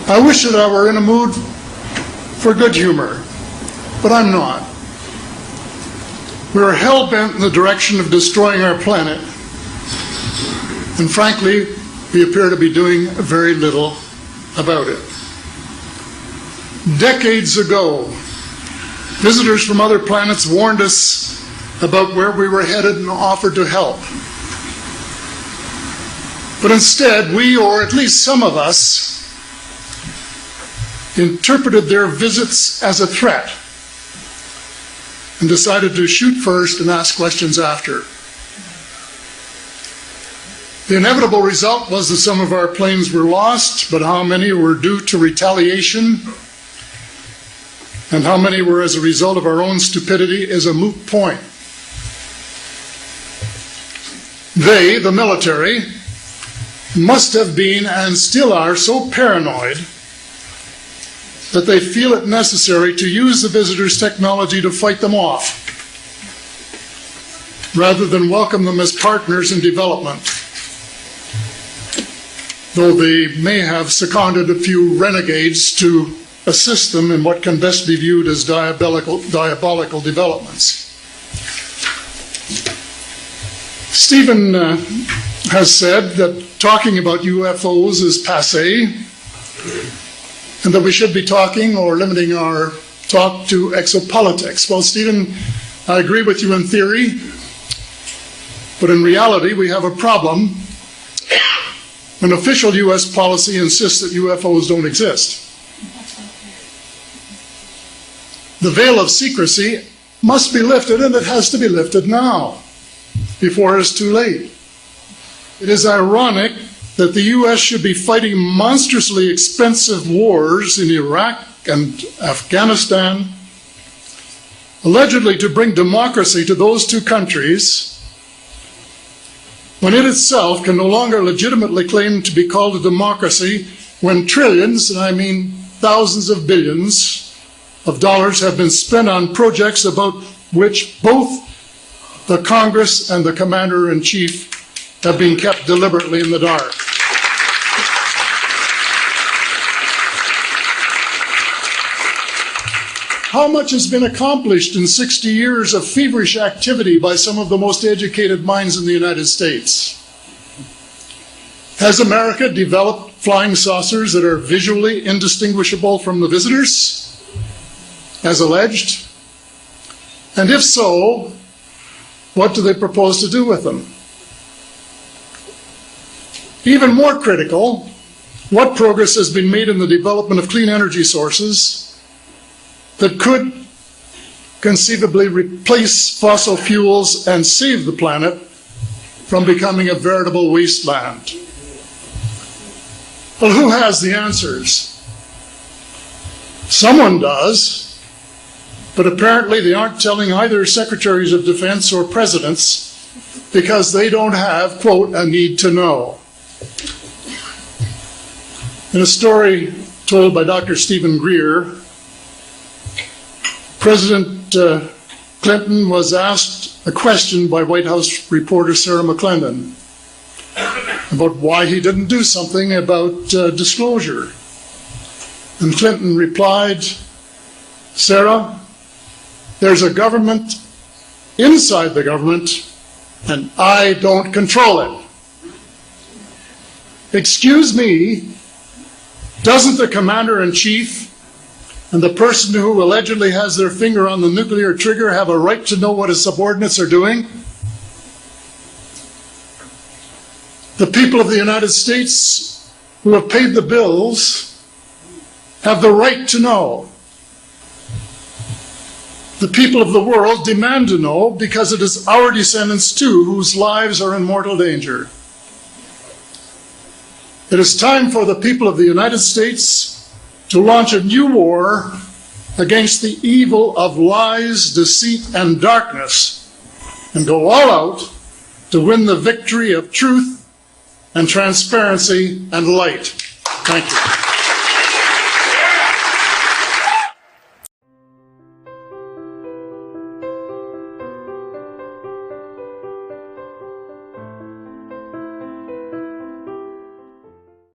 I wish that I were in a mood for good humor, but I'm not. We are hell-bent in the direction of destroying our planet, and frankly, we appear to be doing very little about it. Decades ago, visitors from other planets warned us about where we were headed and offered to help. But instead, we, or at least some of us, interpreted their visits as a threat and decided to shoot first and ask questions after. The inevitable result was that some of our planes were lost, but how many were due to retaliation and how many were as a result of our own stupidity is a moot point. They, the military, must have been and still are so paranoid that they feel it necessary to use the visitors' technology to fight them off, rather than welcome them as partners in development, though they may have seconded a few renegades to assist them in what can best be viewed as diabolical developments. Stephen has said that talking about UFOs is passé, and that we should be talking or limiting our talk to exopolitics. Well, Stephen, I agree with you in theory, but in reality we have a problem when official U.S. policy insists that UFOs don't exist. The veil of secrecy must be lifted, and it has to be lifted now, before it is too late. It is ironic that the U.S. should be fighting monstrously expensive wars in Iraq and Afghanistan, allegedly to bring democracy to those two countries, when it itself can no longer legitimately claim to be called a democracy, when trillions, and I mean thousands of billions of dollars, have been spent on projects about which both the Congress and the Commander-in-Chief have been kept deliberately in the dark. How much has been accomplished in 60 years of feverish activity by some of the most educated minds in the United States? Has America developed flying saucers that are visually indistinguishable from the visitors, as alleged? And if so, what do they propose to do with them? Even more critical, what progress has been made in the development of clean energy sources that could conceivably replace fossil fuels and save the planet from becoming a veritable wasteland? Well, who has the answers? Someone does, but apparently they aren't telling either secretaries of defense or presidents because they don't have, quote, a need to know. In a story told by Dr. Stephen Greer, President Clinton was asked a question by White House reporter Sarah McClendon about why he didn't do something about disclosure. And Clinton replied, "Sarah, there's a government inside the government, and I don't control it." Excuse me, doesn't the Commander-in-Chief and the person who allegedly has their finger on the nuclear trigger have a right to know what his subordinates are doing? The people of the United States who have paid the bills have the right to know. The people of the world demand to know because it is our descendants too whose lives are in mortal danger. It is time for the people of the United States to launch a new war against the evil of lies, deceit, and darkness, and go all out to win the victory of truth and transparency and light. Thank you.